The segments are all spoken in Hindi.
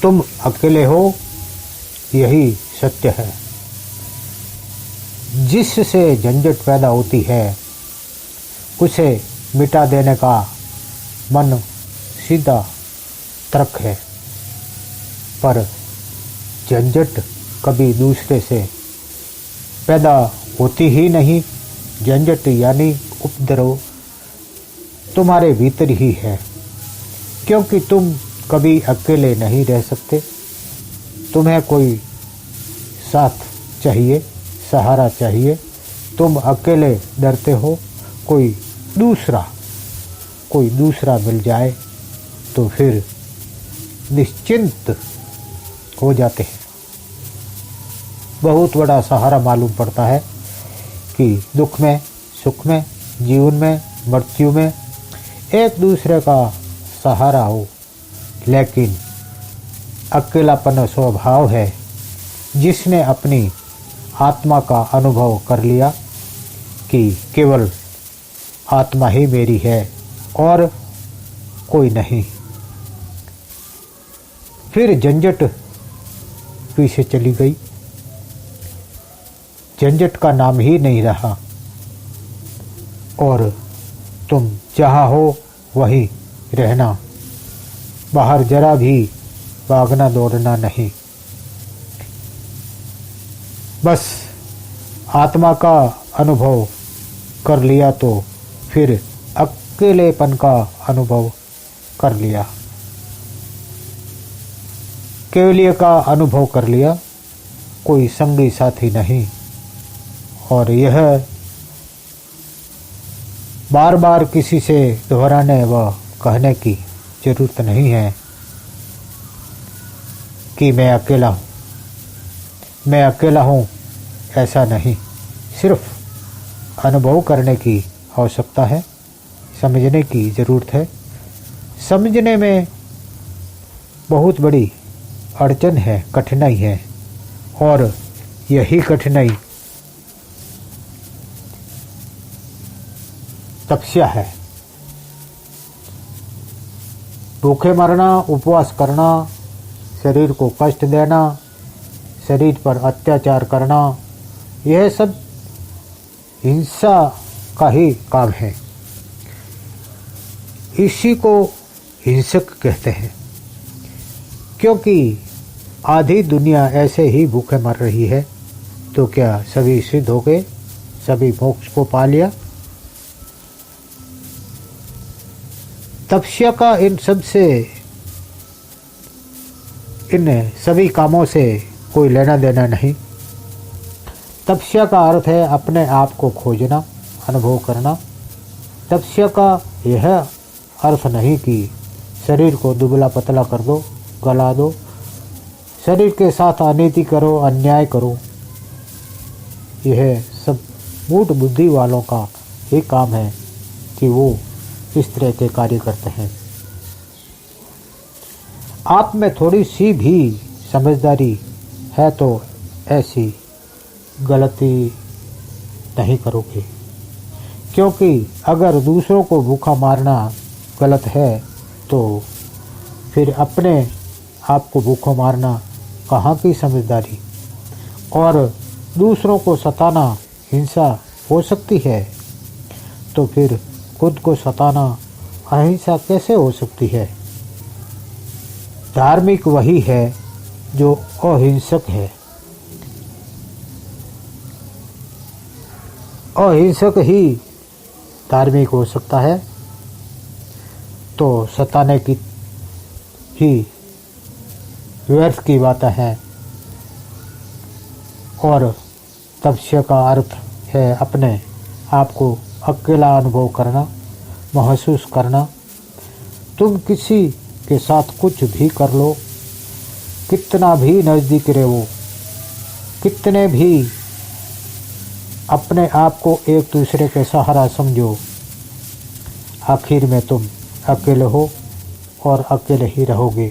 तुम अकेले हो, यही सत्य है। जिससे झंझट पैदा होती है उसे मिटा देने का मन सीधा तर्क है, पर झंझट कभी दूसरे से पैदा होती ही नहीं। झंझट यानी उपद्रव तुम्हारे भीतर ही है, क्योंकि तुम कभी अकेले नहीं रह सकते। तुम्हें कोई साथ चाहिए, सहारा चाहिए। तुम अकेले डरते हो, कोई दूसरा मिल जाए तो फिर निश्चिंत हो जाते हैं। बहुत बड़ा सहारा मालूम पड़ता है कि दुख में, सुख में, जीवन में, मृत्यु में एक दूसरे का सहारा हो, लेकिन अकेलापन स्वभाव है। जिसने अपनी आत्मा का अनुभव कर लिया कि केवल आत्मा ही मेरी है और कोई नहीं, फिर झंझट पीछे चली गई। झंझट का नाम ही नहीं रहा और तुम जहाँ हो वहीं रहना, बाहर जरा भी भागना दौड़ना नहीं। बस आत्मा का अनुभव कर लिया तो फिर अकेलेपन का अनुभव कर लिया, केवल्य का अनुभव कर लिया, कोई संगी साथी नहीं। और यह बार बार किसी से दोहराने व कहने की जरूरत नहीं है कि मैं अकेला हूँ, मैं अकेला हूँ, ऐसा नहीं। सिर्फ अनुभव करने की आवश्यकता है, समझने की ज़रूरत है। समझने में बहुत बड़ी अड़चन है, कठिनाई है, और यही कठिनाई तपस्या है। भूखे मरना, उपवास करना, शरीर को कष्ट देना, शरीर पर अत्याचार करना, यह सब हिंसा का ही काम है। इसी को हिंसक कहते हैं, क्योंकि आधी दुनिया ऐसे ही भूखे मर रही है। तो क्या सभी सिद्ध हो गए, सभी मोक्ष को पा लिया? तपस्या का इन सभी कामों से कोई लेना देना नहीं। तपस्या का अर्थ है अपने आप को खोजना, अनुभव करना। तपस्या का यह अर्थ नहीं कि शरीर को दुबला पतला कर दो, गला दो, शरीर के साथ अनीति करो, अन्याय करो। यह सब मूढ़ बुद्धि वालों का ही काम है कि वो इस तरह के कार्य करते हैं। आप में थोड़ी सी भी समझदारी है तो ऐसी गलती नहीं करोगे, क्योंकि अगर दूसरों को भूखा मारना गलत है तो फिर अपने आप को भूखा मारना कहाँ की समझदारी? और दूसरों को सताना हिंसा हो सकती है, तो फिर खुद को सताना अहिंसा कैसे हो सकती है? धार्मिक वही है जो अहिंसक है। अहिंसक ही धार्मिक हो सकता है, तो सताने की ही व्यर्थ की बात है। और तपस्या का अर्थ है अपने आप को अकेला अनुभव करना, महसूस करना। तुम किसी के साथ कुछ भी कर लो, कितना भी नज़दीक रहो, कितने भी अपने आप को एक दूसरे के सहारा समझो, आखिर में तुम अकेले हो और अकेले ही रहोगे।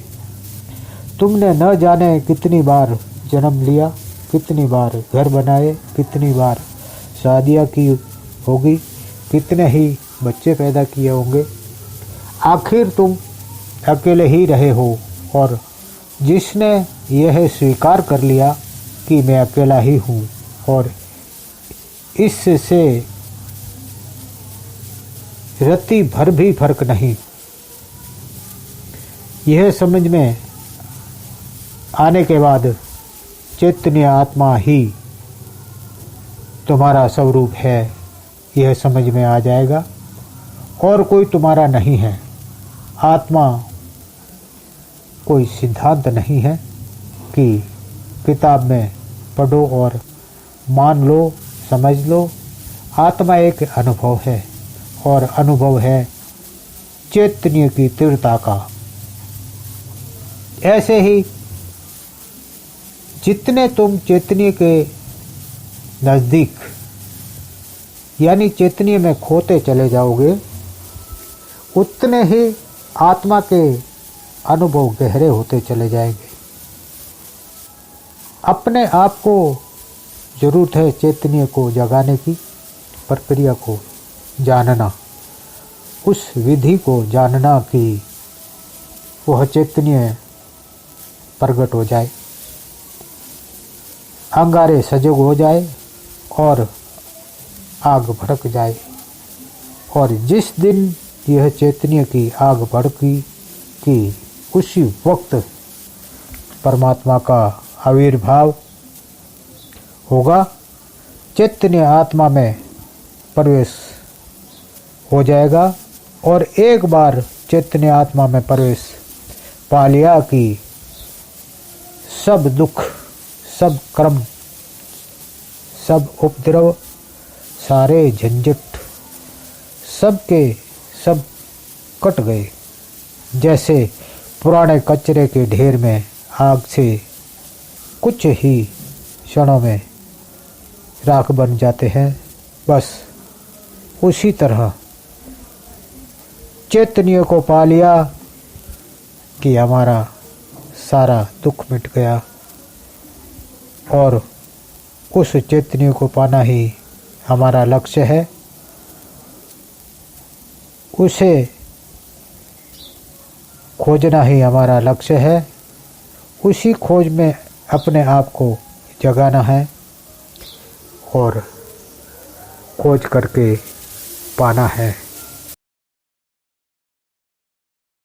तुमने न जाने कितनी बार जन्म लिया, कितनी बार घर बनाए, कितनी बार शादियाँ की होगी, कितने ही बच्चे पैदा किए होंगे, आखिर तुम अकेले ही रहे हो और जिसने यह स्वीकार कर लिया कि मैं अकेला ही हूँ और इससे रत्ती भर भी फर्क नहीं, यह समझ में आने के बाद चैतन्य आत्मा ही तुम्हारा स्वरूप है, यह समझ में आ जाएगा और कोई तुम्हारा नहीं है। आत्मा कोई सिद्धांत नहीं है कि किताब में पढ़ो और मान लो, समझ लो। आत्मा एक अनुभव है और अनुभव है चैतन्य की तीव्रता का। ऐसे ही जितने तुम चैतन्य के नज़दीक यानी चैतन्य में खोते चले जाओगे, उतने ही आत्मा के अनुभव गहरे होते चले जाएंगे। अपने आप को जरूरत है चैतन्य को जगाने की, प्रक्रिया को जानना, उस विधि को जानना कि वह चैतन्य प्रकट हो जाए, अंगारे सजग हो जाए और आग भड़क जाए। और जिस दिन यह चैतन्य की आग भड़की कि उसी वक्त परमात्मा का आविर्भाव होगा, चैतन्य आत्मा में प्रवेश हो जाएगा। और एक बार चैतन्य आत्मा में प्रवेश पा लिया कि सब दुख, सब कर्म, सब उपद्रव, सारे झंझट सब के सब कट गए। जैसे पुराने कचरे के ढेर में आग से कुछ ही क्षणों में राख बन जाते हैं, बस उसी तरह चैतन्य को पा लिया कि हमारा सारा दुख मिट गया। और उस चैतन्य को पाना ही हमारा लक्ष्य है। उसे खोजना ही हमारा लक्ष्य है। उसी खोज में अपने आप को जगाना है और खोज करके पाना है।